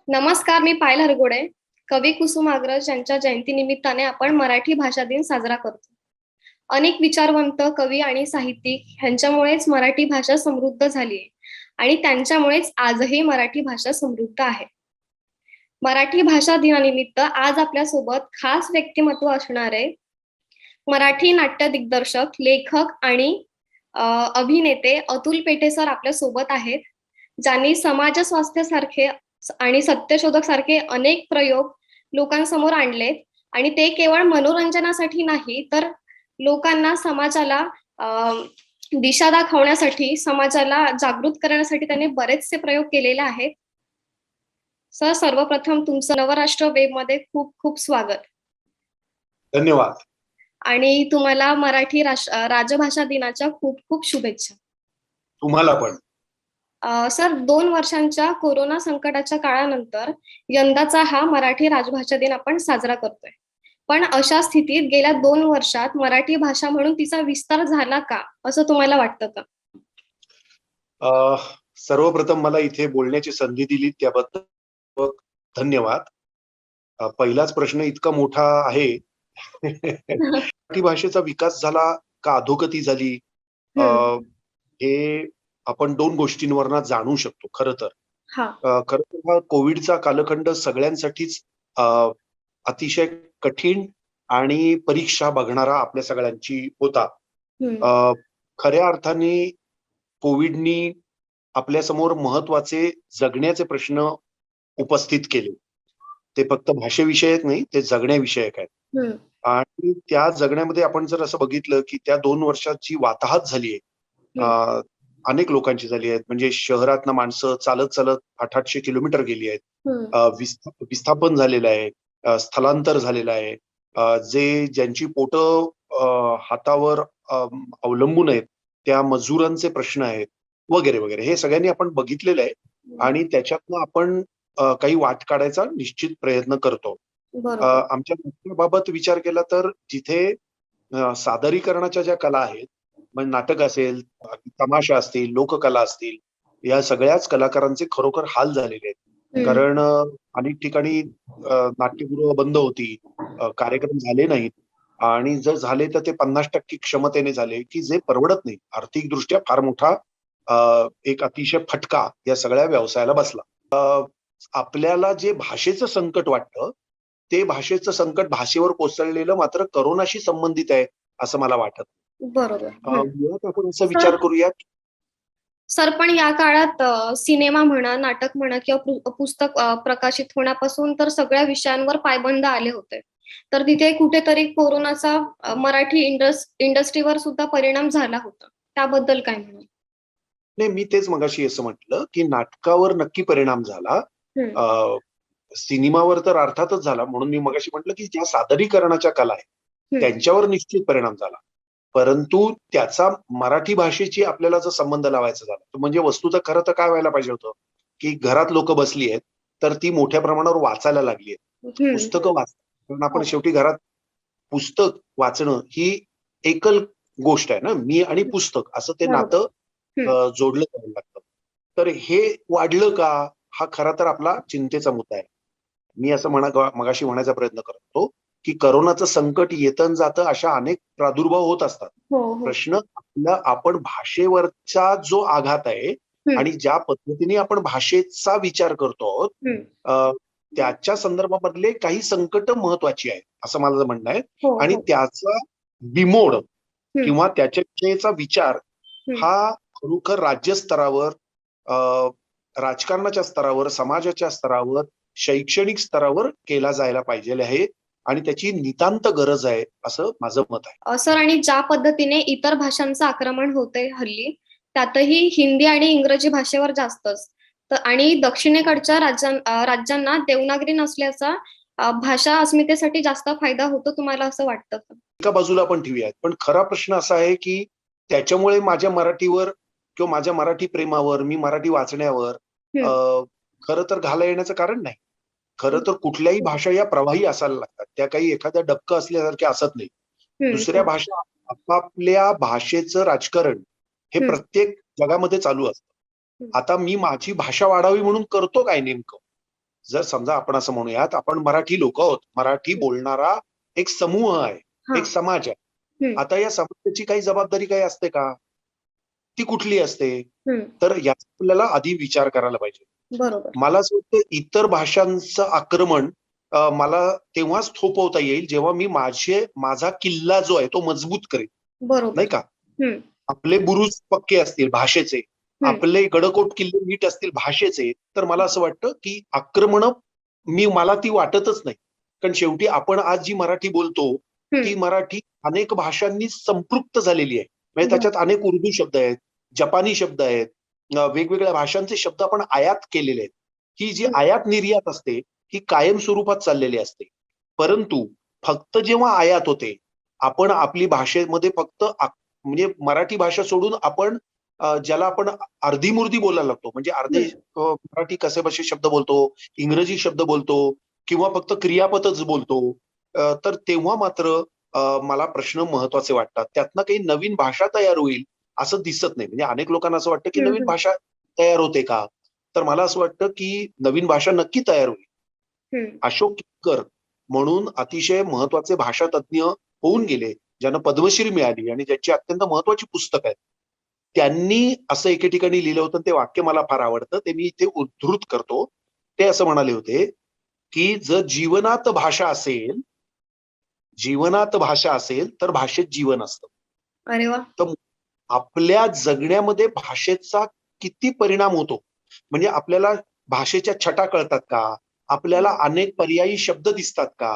नमस्कार, मी पायल हरगोडे. कवी कुसुमाग्रज यांच्या जयंतीनिमित्ताने आपण मराठी भाषा दिन साजरा करतो. अनेक विचारवंत, कवी आणि साहित्यिक ह्यांच्यामुळेच मराठी भाषा समृद्ध झाली आहे आणि त्यांच्यामुळेच आजही मराठी भाषा समृद्ध आहे. मराठी भाषा दिनानिमित्त आज आपल्यासोबत खास व्यक्तिमत्व असणारे मराठी नाट्य दिग्दर्शक, लेखक आणि अ, अभिनेते अतुल पेठे सर आपल्यासोबत आहेत. ज्यांनी समाज स्वास्थ्य सारखे आणि सत्यशोधक सारखे अनेक प्रयोग लोकांसमोर आणलेत आणि ते केवळ मनोरंजनासाठी नाही तर लोकांना समाजाला अ, दिशा दाखवण्यासाठी समाजाला जागृत करण्यासाठी त्यांनी बरेचसे प्रयोग केलेले आहेत. सर, सर्वप्रथम तुमचं नवराष्ट्र वेबमध्ये खूप खूप स्वागत धन्यवाद. आणि तुम्हाला मराठी राजभाषा दिनाच्या खूप खूप शुभेच्छा. तुम्हाला पण. सर, 2 वर्षांच्या कोरोना संकटाच्या काळानंतर यंदाचा हा मराठी राजभाषा दिन आपण साजरा करतोय. पण अशा स्थितीत गेल्या 2 वर्षात मराठी भाषा म्हणून तिचा विस्तार झाला का, असं तुम्हाला वाटतं का? सर्वप्रथम मला इथे बोलण्याची संधी दिली त्याबद्दल धन्यवाद. पहिलाच प्रश्न इतका मोठा आहे. मराठी भाषेचा विकास झाला का अधोगती झाली, हे आपण 2 गोष्टींवरनं जाणू शकतो खरं तर. खरं तर हा कोविडचा कालखंड सगळ्यांसाठीच अतिशय कठीण आणि परीक्षा बघणारा आपल्या सगळ्यांची होता. खऱ्या अर्थाने कोविडनी आपल्यासमोर महत्वाचे जगण्याचे प्रश्न उपस्थित केले. ते फक्त भाषेविषयक नाही, ते जगण्याविषयक आहेत. आणि त्या जगण्यामध्ये आपण जर असं बघितलं की त्या 2 वर्षाची वाताहत झालीये, अनेक लोकांची झाली आहेत. म्हणजे शहरातनं माणसं चालत चालत 800 किलोमीटर गेली आहेत. विस्थापन झालेलं आहे, स्थलांतर झालेलं आहे. ज्यांची पोटं हातावर अवलंबून आहेत त्या मजुरांचे प्रश्न आहेत वगैरे वगैरे. हे सगळ्यांनी आपण बघितलेलं आहे आणि त्याच्यातनं आपण काही वाट काढायचा निश्चित प्रयत्न करतो. आमच्या बाबत विचार केला तर जिथे सादरीकरणाच्या ज्या कला आहेत, म्हणजे नाटक असेल, तमाशा असतील, लोककला असतील, या सगळ्याच कलाकारांचे खरोखर हाल झालेले आहेत. कारण अनेक ठिकाणी नाट्यगृह बंद होती, कार्यक्रम झाले नाहीत आणि जर झाले तर ते 50% क्षमतेने झाले, की जे परवडत नाही. आर्थिक दृष्ट्या फार मोठा एक अतिशय फटका या सगळ्या व्यवसायाला बसला. आपल्याला जे भाषेचं संकट वाटतं, ते भाषेचं संकट भाषेवर कोसळलेलं मात्र करोनाशी संबंधित आहे असं मला वाटत. बरोबर. मुळात आपण असा विचार करूया. सर, पण या काळात सिनेमा म्हणा, नाटक म्हणा किंवा पुस्तक प्रकाशित होण्यापासून तर सगळ्या विषयांवर पायबंद आले होते. तर तिथे कुठेतरी कोरोनाचा मराठी इंडस्ट्रीवर सुद्धा परिणाम झाला होता. त्याबद्दल काय म्हणाल? नाही, मी तेच मगाशी असं म्हटलं की नाटकावर नक्की परिणाम झाला. सिनेमावर तर अर्थातच झाला. म्हणून मी मगाशी म्हटलं की ज्या सादरीकरणाच्या कला आहेत त्यांच्यावर निश्चित परिणाम झाला. परंतु त्याचा मराठी भाषेची आपल्याला जर संबंध लावायचा झाला तर म्हणजे वस्तुतः खरं तर काय व्हायला पाहिजे होतं की घरात लोक बसली आहेत तर ती मोठ्या प्रमाणावर वाचायला लागली आहेत, पुस्तकं वाचतात. कारण आपण शेवटी घरात पुस्तक वाचणं ही एकल गोष्ट आहे ना, मी आणि पुस्तक असं ते नातं जोडलं जायला लागतं. तर हे वाढलं का, हा खरा तर आपला चिंतेचा मुद्दा आहे. मी असं मगाशी म्हणायचा प्रयत्न करतो की करोनाचं संकट येतं जातं, अशा अनेक प्रादुर्भाव होत असतात. प्रश्न आपण भाषेवरचा जो आघात आहे आणि ज्या पद्धतीने आपण भाषेचा विचार करतो त्याच्या संदर्भामधले काही संकट महत्वाची आहेत असं माझं म्हणणं आहे. आणि त्याचा बिमोड किंवा त्याच्याविषयीचा विचार हा खरोखर राज्यस्तरावर, राजकारणाच्या स्तरावर, समाजाच्या स्तरावर, शैक्षणिक स्तरावर केला जायला पाहिजे आहे आणि त्याची नितांत गरज आहे असं माझं मत आहे. सर, आणि ज्या पद्धतीने इतर भाषांचं आक्रमण होतंय हल्ली, त्यातही हिंदी आणि इंग्रजी भाषेवर जास्तच. आणि दक्षिणेकडच्या राज्यांना देवनागरी नसल्याचा भाषा अस्मितेसाठी जास्त फायदा होतो, तुम्हाला असं वाटतं का? एका बाजूला आपण ठेवूयात, पण खरा प्रश्न असा आहे की त्याच्यामुळे माझ्या मराठीवर किंवा माझ्या मराठी प्रेमावर, मी मराठी वाचण्यावर खरं तर घाला येण्याचं कारण नाही. खरं तर कुठल्याही भाषा या प्रवाही असायला लागतात, त्या काही एखाद्या डबकं असल्यासारख्या असत नाही. दुसऱ्या भाषा आपापल्या भाषेचं राजकारण हे प्रत्येक जगामध्ये चालू असतं. आता मी माझी भाषा वाढावी म्हणून करतो काय नेमकं, जर समजा आपण असं म्हणूयात, आपण मराठी लोक आहोत, मराठी बोलणारा एक समूह आहे, एक समाज आहे. आता या समाजाची काही जबाबदारी काही असते का? ती कुठली असते? तर याचा आपल्याला आधी विचार करायला पाहिजे. बरोबर. मला असं वाटतं इतर भाषांचं आक्रमण मला तेव्हाच थोपवता येईल जेव्हा मी माझा किल्ला जो आहे तो मजबूत करेन, बरोबर. नाही का? आपले बुरुज पक्के असतील भाषेचे, आपले गडकोट किल्ले नीट असतील भाषेचे, तर मला असं वाटतं की आक्रमण मला ती वाटतच नाही. कारण शेवटी आपण आज जी मराठी बोलतो ती मराठी अनेक भाषांनी संपृक्त झालेली आहे. म्हणजे त्याच्यात अनेक उर्दू शब्द आहेत, जपानी शब्द आहेत, वेगवेगळ्या भाषांचे शब्द आपण आयात केलेले आहेत. ही जी आयात निर्यात असते ही कायम स्वरूपात चाललेली असते. परंतु फक्त जेव्हा आयात होते, आपण आपली भाषेमध्ये फक्त म्हणजे मराठी भाषा सोडून आपण ज्याला आपण अर्धी-मुर्धी बोलायला लागतो. म्हणजे अर्धे मराठी कसेबसे शब्द बोलतो, इंग्रजी शब्द बोलतो किंवा फक्त क्रियापदच बोलतो. तर तेव्हा मात्र मला प्रश्न महत्त्वाचे वाटतात. त्यातनं काही नवीन भाषा तयार होईल असं दिसत नाही. म्हणजे अनेक लोकांना असं वाटतं की नवीन भाषा तयार होते का? तर मला असं वाटतं की नवीन भाषा नक्की तयार होईल. अशोक किरकर म्हणून अतिशय महत्त्वाचे भाषातज्ञ होऊन गेले, ज्यांना पद्मश्री मिळाली आणि ज्यांची अत्यंत महत्त्वाची पुस्तकं आहेत. त्यांनी असं एके ठिकाणी लिहिलं होतं, ते वाक्य मला फार आवडतं. ते मी इथे उद्धृत करतो. ते असं म्हणाले होते, की जर जीवनात भाषा असेल तर भाषेत जीवन असतं. अरे वाह! तर आपल्या जगण्यामध्ये भाषेचा किती परिणाम होतो? म्हणजे आपल्याला भाषेच्या छटा कळतात का? आपल्याला अनेक पर्यायी शब्द दिसतात का?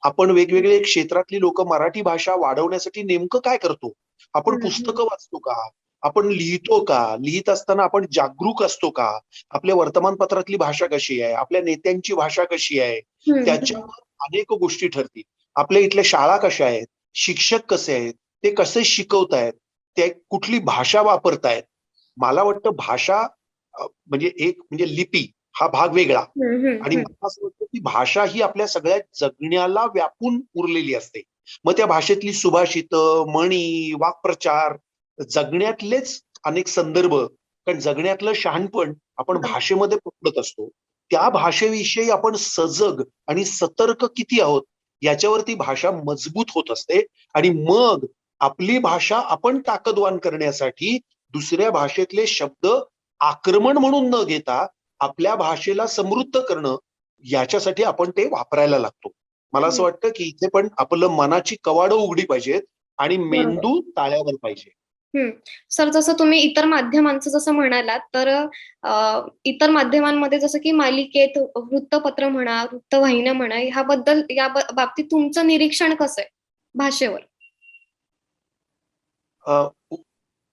आपण वेगवेगळे क्षेत्रातली लोक मराठी भाषा वाढवण्यासाठी नेमकं काय करतो? आपण पुस्तकं वाचतो का? आपण लिहितो का? लिहित असताना आपण जागरूक असतो का? आपल्या वर्तमानपत्रातली भाषा कशी आहे? आपल्या नेत्यांची भाषा कशी आहे? त्याच्यावर अनेक गोष्टी ठरतील. आपल्या इथल्या शाळा कशा आहेत? शिक्षक कसे आहेत? ते कसे शिकवतायत? ते कुठली भाषा वापरतायत? मला वाटतं भाषा म्हणजे लिपी हा भाग वेगळा आणि मला असं वाटतं की भाषा ही आपल्या सगळ्या जगण्याला व्यापून उरलेली असते. मग त्या भाषेतली सुभाषितं, म्हणी, वाक्प्रचार, जगण्यातलेच अनेक संदर्भ, कारण जगण्यातलं शहाणपण आपण भाषेमध्ये पकडत असतो. त्या भाषेविषयी आपण सजग आणि सतर्क किती आहोत याच्यावरती भाषा मजबूत होत असते आणि मग आपली भाषा आपण ताकदवान करण्यासाठी दुसऱ्या भाषेतले शब्द आक्रमण म्हणून न घेता आपल्या भाषेला समृद्ध करणं याच्यासाठी आपण ते वापरायला लागतो. मला असं वाटतं की इथे पण आपलं मनाची कवाडं उघडी पाहिजेत आणि मेंदू ताळ्यावर पाहिजे. सर, जसं तुम्ही इतर माध्यमांचं जसं म्हणालात, तर इतर माध्यमांमध्ये जसं की मालिकेत वृत्तपत्र म्हणा, वृत्तवाहिन्या म्हणा, या बाबतीत तुमचं निरीक्षण कसं आहे भाषेवर?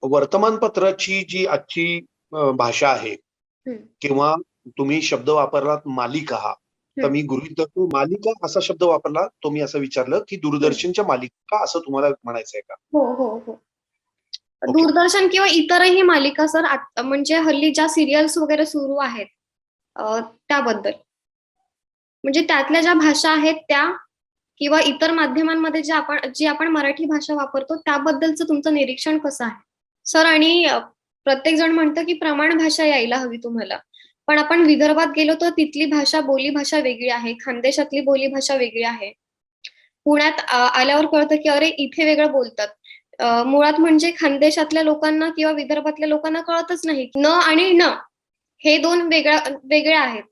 वर्तमानपत्राची जी आजची भाषा आहे किंवा तुम्ही शब्द वापरलात मालिका, तर मी गृहीत धरतो मालिका असा शब्द वापरला, तो मी असं विचारलं की दूरदर्शनच्या मालिका असं तुम्हाला म्हणायचंय का? हो. दूरदर्शन किंवा इतरही मालिका सर, म्हणजे हल्ली ज्या सिरियल्स वगैरे सुरू आहेत त्याबद्दल. म्हणजे त्यातल्या ज्या भाषा आहेत त्या किंवा इतर माध्यमांमध्ये जी आपण मराठी भाषा वापरतो त्याबद्दलचं तुमचं निरीक्षण कसं आहे? सर, आणि प्रत्येक जण म्हणतं की प्रमाण भाषा यायला हवी तुम्हाला. पण आपण विदर्भात गेलो तर तिथली बोलीभाषा वेगळी आहे. खानदेशातली बोलीभाषा वेगळी आहे. पुण्यात आल्यावर कळतं की अरे इथे वेगळं बोलतात. मुळात म्हणजे खानदेशातल्या लोकांना किंवा विदर्भातल्या लोकांना कळतच नाही. न आणि न हे 2 वेगळे आहेत.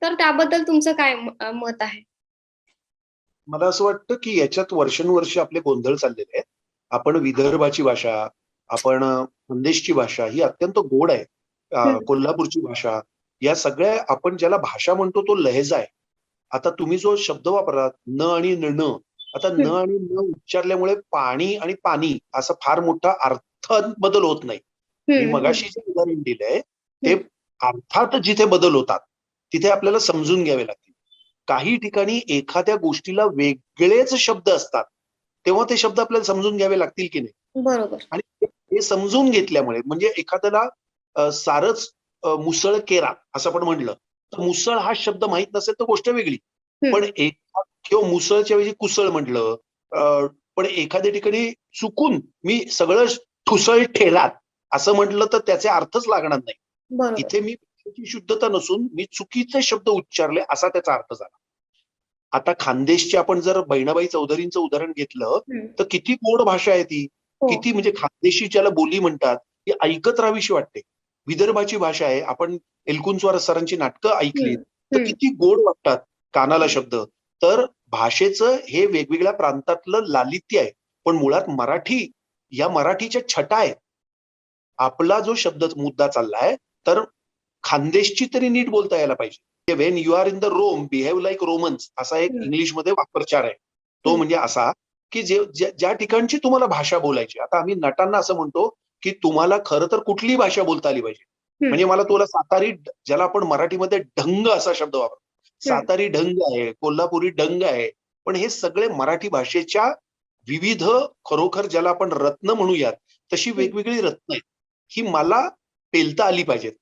तर त्याबद्दल तुमचं काय मत आहे? मला असं वाटतं की याच्यात वर्षानुवर्षे आपले गोंधळ चाललेले आहेत. आपण विदर्भाची भाषा, आपण खानदेशची भाषा ही अत्यंत गोड आहे. कोल्हापूरची भाषा, या सगळ्या आपण ज्याला भाषा म्हणतो तो लहेजा आहे. आता तुम्ही जो शब्द वापरलात न आणि न, आता न आणि न उच्चारल्यामुळे पाणी आणि पाणी असा फार मोठा अर्थ बदल होत नाही. मी मगाशी जे उदाहरण दिलंय ते अर्थात जिथे बदल होतात तिथे आपल्याला समजून घ्यावे लागतील. काही ठिकाणी एखाद्या गोष्टीला वेगळेच शब्द असतात, तेव्हा ते शब्द आपल्याला समजून घ्यावे लागतील की नाही? बरोबर. आणि हे समजून घेतल्यामुळे म्हणजे एखाद्याला सारच मुसळ केरा असं आपण म्हटलं, तर मुसळ हा शब्द माहित नसेल तर गोष्ट वेगळी. पण किंवा मुसळच्या ऐवजी कुसळ म्हटलं, पण एखाद्या ठिकाणी चुकून मी सगळं ठुसळ ठेलात असं म्हटलं तर त्याचे अर्थच लागणार नाही. बरोबर. इथे मी भाषेची शुद्धता नसून मी चुकीचे शब्द उच्चारले असा त्याचा अर्थ झाला. आता खानदेशची आपण जर बहिणाबाई चौधरींचं उदाहरण घेतलं तर किती गोड भाषा आहे ती, किती म्हणजे खानदेशी ज्याला बोली म्हणतात ती ऐकत राहावीशी वाटते. विदर्भाची भाषा आहे, आपण एलकुंचवार सरांची नाटकं ऐकली तर किती गोड वाटतात कानाला शब्द. तर भाषेचं हे वेगवेगळ्या प्रांतातलं लालित्य आहे, पण मुळात मराठी या मराठीच्या छटा आहेत. आपला जो शब्द मुद्दा चाललाय तर खानदेशची तरी नीट बोलता यायला पाहिजे. When you are in the Rome behave like Romans असा एक इंग्लिशमध्ये वाक्प्रचार आहे. तो म्हणजे असा की ज्या ठिकाणची तुम्हाला भाषा बोलायची. आता आम्ही नटांना असं म्हणतो की तुम्हाला खरं तर कुठली भाषा बोलता आली पाहिजे. म्हणजे मला तुला सातारी, ज्याला आपण मराठीमध्ये ढंग असा शब्द वापरतो, सातारी ढंग आहे, कोल्हापुरी ढंग आहे, पण हे सगळे मराठी भाषेच्या विविध, खरोखर ज्याला आपण रत्न म्हणूयात तशी वेगवेगळी रत्न आहेत, ही मला पेलता आली पाहिजेत.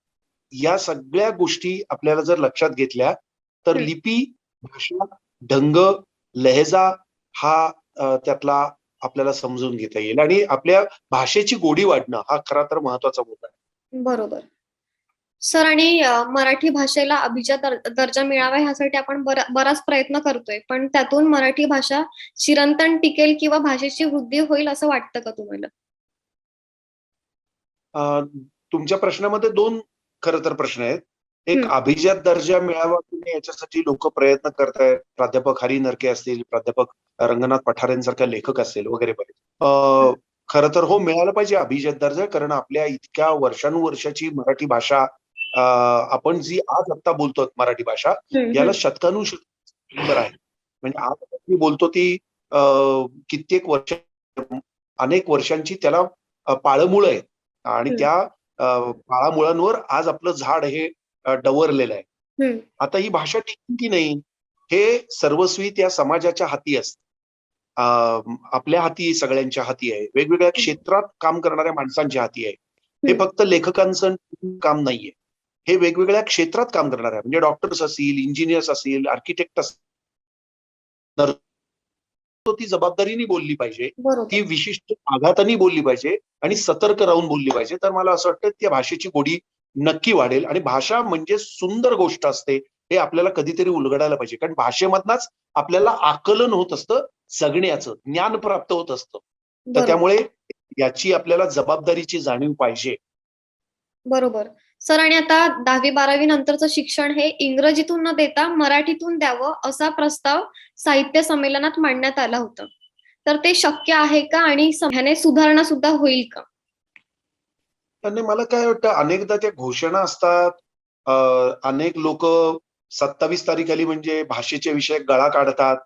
या सगळ्या गोष्टी आपल्याला जर लक्षात घेतल्या तर लिपी, भाषा, ढंग, लहेजा हा त्यातला आपल्याला समजून घेता येईल आणि आपल्या भाषेची गोडी वाढणं हा खरा तर महत्वाचा मुद्दा आहे. बरोबर सर. आणि मराठी भाषेला अभिजात दर्जा मिळावा ह्यासाठी आपण बराच प्रयत्न करतोय, पण त्यातून मराठी भाषा चिरंतन टिकेल किंवा भाषेची वृद्धी होईल असं वाटतं का तुम्हाला? तुमच्या प्रश्नामध्ये दोन खरं तर प्रश्न आहेत. एक, अभिजात दर्जा मिळावा की नाही याच्यासाठी लोक प्रयत्न करतायत. प्राध्यापक हरी नरके असतील, प्राध्यापक रंगनाथ पठारेंसारख्या लेखक असतील वगैरे बरेच. खरं तर हो, मिळालं पाहिजे अभिजात दर्जा, कारण आपल्या इतक्या वर्षानुवर्षाची मराठी भाषा, आपण जी आज आत्ता बोलतो मराठी भाषा, याला शतकानुशतक आहे. म्हणजे आज मी बोलतो ती कित्येक वर्ष, अनेक वर्षांची त्याला पाळमुळं आहेत आणि त्या पाळामुळांवर आज आपलं झाड हे डवरलेलं आहे. आता ही भाषा टिकली की नाही हे सर्वस्वी त्या समाजाच्या हाती असतं. आपल्या हाती, सगळ्यांच्या हाती आहे. वेगवेगळ्या क्षेत्रात काम करणाऱ्या माणसांच्या हाती आहे. हे फक्त लेखकांचं काम नाहीये, हे वेगवेगळ्या क्षेत्रात काम करणार आहे. म्हणजे डॉक्टर्स असतील, इंजिनियर्स असतील, आर्किटेक्ट असतील, ती जबाबदारीने बोलली पाहिजे, ती विशिष्ट आघाताने बोलली पाहिजे आणि सतर्क राहून बोलली पाहिजे. तर मला असं वाटतं त्या भाषेची गोडी नक्की वाढेल. आणि भाषा म्हणजे सुंदर गोष्ट असते हे आपल्याला कधीतरी उलगडायला पाहिजे, कारण भाषेमधनच आपल्याला आकलन होत असतं, जगण्याचं ज्ञान प्राप्त होत असतं. तर त्यामुळे याची आपल्याला जबाबदारीची जाणीव पाहिजे. बरोबर सर. आणि आता 10वी-12वी नंतरचं शिक्षण हे इंग्रजीतून न देता मराठीतून द्यावं असा प्रस्ताव साहित्य संमेलनात मांडण्यात आला होता. तर ते शक्य आहे का आणि ह्याने सुधारणा सुद्धा होईल का? आणि मला काय वाटतं, अनेकदा त्या घोषणा असतात, अनेक लोक 27 तारीख आली म्हणजे भाषेच्या विषयात गळा काढतात.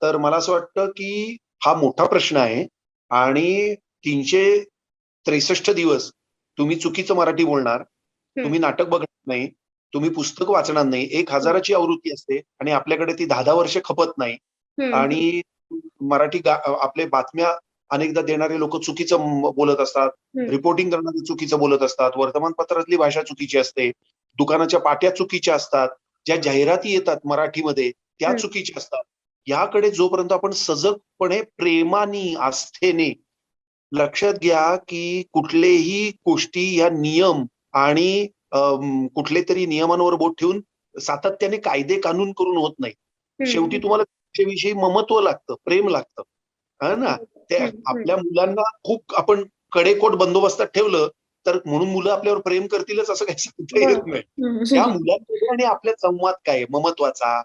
तर मला असं वाटतं की हा मोठा प्रश्न आहे आणि 363 दिवस तुम्ही चुकीचं मराठी बोलणार, तुम्ही नाटक बघणार नाही, तुम्ही पुस्तक वाचणार नाही. 1000ची आवृत्ती असते आणि आपल्याकडे ती 10 वर्ष खपत नाही. आणि मराठी आपले बातम्या अनेकदा देणारे लोक चुकीचं बोलत असतात, रिपोर्टिंग करणारे चुकीचं बोलत असतात, वर्तमानपत्रातली भाषा चुकीची असते, दुकानाच्या पाट्या चुकीच्या असतात, ज्या जाहिराती येतात मराठीमध्ये त्या चुकीच्या असतात. याकडे जोपर्यंत आपण सजगपणे, प्रेमाने, आस्थेने, लक्षात घ्या की कुठलेही गोष्टी या नियम आणि कुठले तरी नियमांवर बोट ठेवून सातत्याने कायदे कानून करून होत नाही. शेवटी तुम्हाला त्याविषयी ममत्व लागतं, प्रेम लागतं, है ना. ते आपल्या मुलांना खूप आपण कडेकोट बंदोबस्तात ठेवलं तर म्हणून मुलं आपल्यावर प्रेम करतीलच असं काही सांगता येत नाही. त्या मुलांमध्ये आणि आपल्या संवाद काय ममत्वाचा,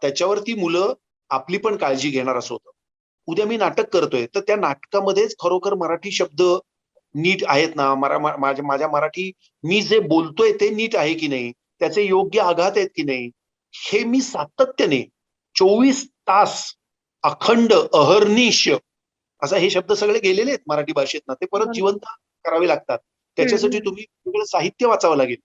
त्याच्यावरती मुलं आपली पण काळजी घेणार असं होतं. उद्या मी नाटक करतोय तर त्या नाटकामध्येच खरोखर मराठी शब्द नीट आहेत ना, माझ्या मराठी मी जे बोलतोय ते नीट आहे की नाही, त्याचे योग्य आघात आहेत की नाही, हे मी सातत्याने 24 तास अखंड अहर्निश असा हे शब्द सगळे गेलेले आहेत मराठी भाषेतनं, ते परत जिवंत करावे लागतात. त्याच्यासाठी तुम्ही वेगवेगळं साहित्य वाचावं लागेल,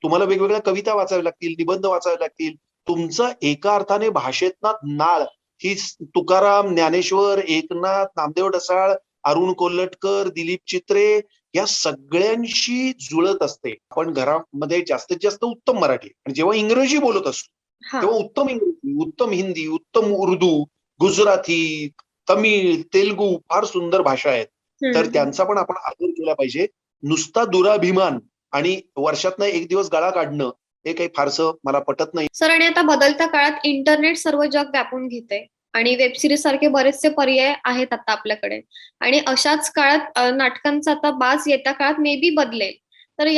तुम्हाला वेगवेगळ्या कविता वाचाव्या लागतील, निबंध वाचावे लागतील. तुमचं एका अर्थाने भाषेतना नाळ ही तुकाराम, ज्ञानेश्वर, एकनाथ, नामदेव ढसाळ, अरुण कोल्हटकर, दिलीप चित्रे या सगळ्यांशी जुळत असते. आपण घरामध्ये जास्तीत जास्त उत्तम मराठी, आणि जेव्हा इंग्रजी बोलत असतो तेव्हा उत्तम इंग्रजी, उत्तम हिंदी, उत्तम उर्दू, गुजराती, तमिळ, तेलुगू फार सुंदर भाषा आहेत. तर त्यांचा पण आपण आदर केला पाहिजे. नुसता दुराभिमान आणि वर्षातनं एक दिवस गळा काढणं हे काही फारसं मला पटत नाही. सर, आणि आता बदलत्या काळात इंटरनेट सर्व जग व्यापून घेते आणि वेब सिरीज सारखे बरेचसे पर्याय आहेत आता आपल्याकडे, आणि अशाच काळात नाटकांचा आता बाज येत्या काळात मे बी बदलेल. तर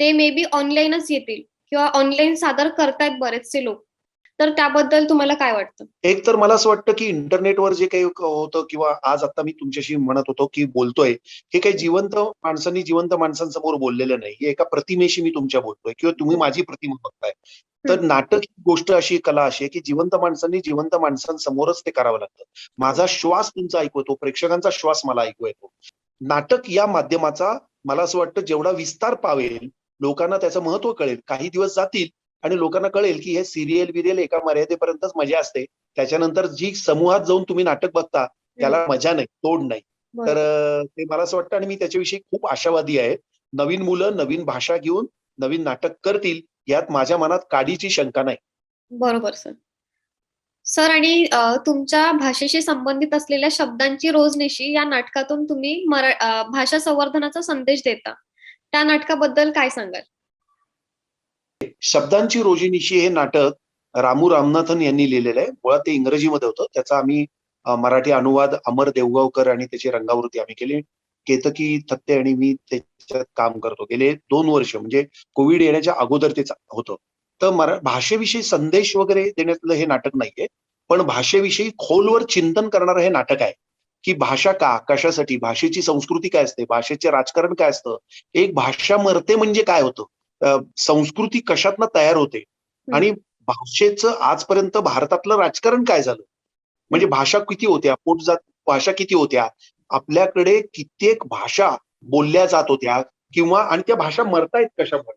ते मे बी ऑनलाईनच येतील किंवा ऑनलाईन सादर करतायत बरेचसे लोक. तर त्याबद्दल तुम्हाला काय वाटतं? एक तर मला असं वाटतं की इंटरनेटवर जे काही होतं किंवा आज आता मी तुमच्याशी म्हणत होतो की बोलतोय, हे काही जिवंत माणसांनी जिवंत माणसांसमोर बोललेलं नाही. हे एका प्रतिमेशी मी तुमच्या बोलतोय किंवा तुम्ही माझी प्रतिमा बघताय. तर नाटक ही गोष्ट अशी कला अशी आहे की जिवंत माणसांनी जिवंत माणसांसमोरच ते करावं लागतं. माझा श्वास तुमचा ऐकू येतो, प्रेक्षकांचा श्वास मला ऐकू येतो. नाटक या माध्यमाचा मला असं वाटतं जेवढा विस्तार पावेल, लोकांना त्याचं महत्व कळेल. काही दिवस जातील आणि लोकांना कळेल की हे सिरियल बिरियल एका मर्यादेपर्यंतच मजा असते. त्याच्यानंतर जी समूहात जाऊन तुम्ही नाटक बघता त्याला मजा नाही, तोड नाही. तर ते मला असं वाटतं आणि मी त्याच्याविषयी खूप आशावादी आहे. नवीन मुलं नवीन भाषा घेऊन नवीन नाटक करतील यात माझ्या मनात काडीची शंका नाही. बरोबर सर. सर, आणि तुमच्या भाषेशी संबंधित असलेल्या शब्दांची रोजनिशी या नाटकातून तुम्ही भाषा संवर्धनाचा संदेश देता. त्या नाटकाबद्दल काय सांगाल? शब्दांची रोजीनिशी हे नाटक रामू रामनाथन यांनी लिहिलेलं आहे. मुळात ते इंग्रजीमध्ये होतं. त्याचा आम्ही मराठी अनुवाद अमर देवगावकर आणि त्याची रंगावृत्ती आम्ही केली. केतकी थत्ते आणि मी त्याच्यात काम करतो. गेले 2 वर्ष म्हणजे कोविड येण्याच्या अगोदर ते होतं. तर भाषेविषयी संदेश वगैरे देण्यातलं हे नाटक नाहीये. पण भाषेविषयी खोलवर चिंतन करणारं हे नाटक आहे. की भाषा का? कशासाठी? भाषेची संस्कृती काय असते? भाषेचे राजकारण काय असतं? एक भाषा मरते म्हणजे काय होतं? संस्कृती कशातनं तयार होते आणि भाषेचं आजपर्यंत भारतातलं राजकारण काय झालं? म्हणजे भाषा किती होत्या? पोटजात भाषा किती होत्या? आपल्याकडे कित्येक भाषा बोलल्या जात होत्या किंवा आणि त्या भाषा मरतायत कशामुळे?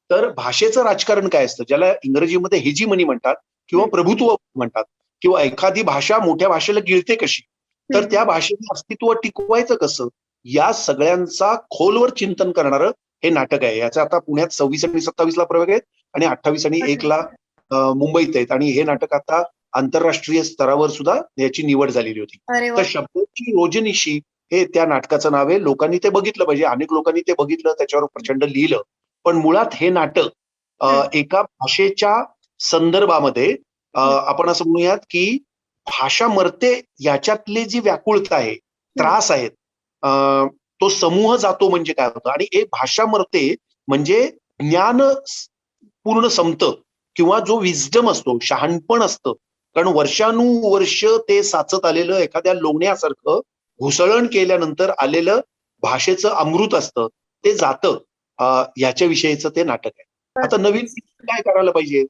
तर भाषेचं राजकारण काय असतं? ज्याला इंग्रजीमध्ये हेजीमनी म्हणतात किंवा प्रभुत्व म्हणतात किंवा एखादी भाषा मोठ्या भाषेला गिळते कशी? तर त्या भाषेचं अस्तित्व टिकवायचं कसं? या सगळ्यांचा खोलवर चिंतन करणारं हे नाटक आहे. याचा आता पुण्यात 26 आणि 27 ला प्रयोग आहेत आणि 28 आणि 1 ला मुंबईत आहेत आणि हे नाटक आता आंतरराष्ट्रीय स्तरावर सुद्धा याची निवड झालेली होती. तर शब्दाची रोजनिशी हे त्या नाटकाचं नाव आहे. लोकांनी ते बघितलं पाहिजे. अनेक लोकांनी ते बघितलं, त्याच्यावर प्रचंड लिहिलं. पण मुळात हे नाटक एका भाषेच्या संदर्भामध्ये आपण असं म्हणूयात की भाषा मरते याच्यातली जी व्याकुळता आहे, त्रास आहेत, तो समूह जातो म्हणजे काय होतं आणि एक भाषा मरते म्हणजे ज्ञान पूर्ण संपतं किंवा जो विस्डम असतो, शहाणपण असतं. कारण वर्षानुवर्ष ते साचत आलेलं एखाद्या लोण्यासारखं घुसळण केल्यानंतर आलेलं भाषेचं अमृत असतं, ते जातं. याच्याविषयीचं ते नाटक आहे. आता नवीन काय करायला पाहिजे?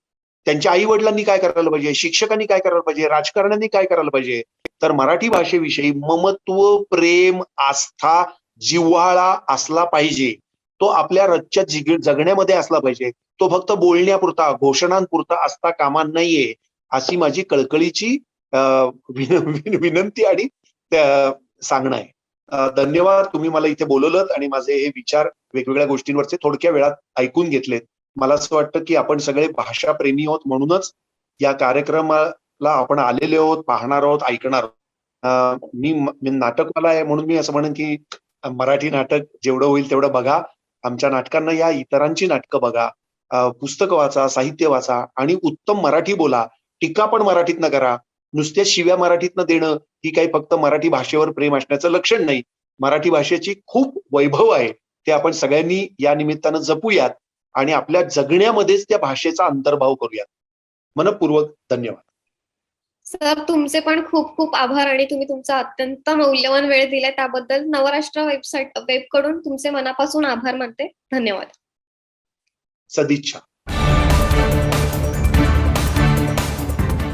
त्यांच्या आई वडिलांनी काय करायला पाहिजे? शिक्षकांनी काय करायला पाहिजे? राजकारण्यांनी काय करायला पाहिजे? तर मराठी भाषेविषयी ममत्व, प्रेम, आस्था, जिव्हाळा असला पाहिजे. तो आपल्या रोजच्या जगण्यामध्ये असला पाहिजे. तो फक्त बोलण्यापुरता, घोषणांपुरता असता कामा नाहीये, अशी माझी कळकळीची विनंती आणि सांगणं आहे. धन्यवाद. तुम्ही मला इथे बोलवलंत आणि माझे हे विचार वेगवेगळ्या गोष्टींवरचे थोडक्या वेळात ऐकून घेतलेत. मला असं वाटतं की आपण सगळे भाषाप्रेमी आहोत म्हणूनच या कार्यक्रमाला आपण आलेले आहोत, पाहणार आहोत, ऐकणार आहोत. मी नाटकवाला आहे म्हणून मी असं म्हणेन की मराठी नाटक जेवढं होईल तेवढं बघा. आमच्या नाटकांना या, इतरांची नाटकं बघा, पुस्तकं वाचा, साहित्य वाचा आणि उत्तम मराठी बोला. टीका पण मराठीतनं करा. नुसत्या शिव्या मराठीतनं देणं ही काही फक्त मराठी भाषेवर प्रेम असण्याचं लक्षण नाही. मराठी भाषेची खूप वैभव आहे. ते आपण सगळ्यांनी या निमित्तानं जपूयात आणि आपल्या जगण्यामध्येच त्या भाषेचा अंतर्भाव करूयात. मनःपूर्वक धन्यवाद. सर, तुमचे पण खूप खूप आभार आणि तुम्ही तुमचा अत्यंत मौल्यवान वेळ दिलाय त्याबद्दल नवराष्ट्र वेबकडून तुमचे मनापासून आभार मानते. धन्यवाद. सदिच्छा.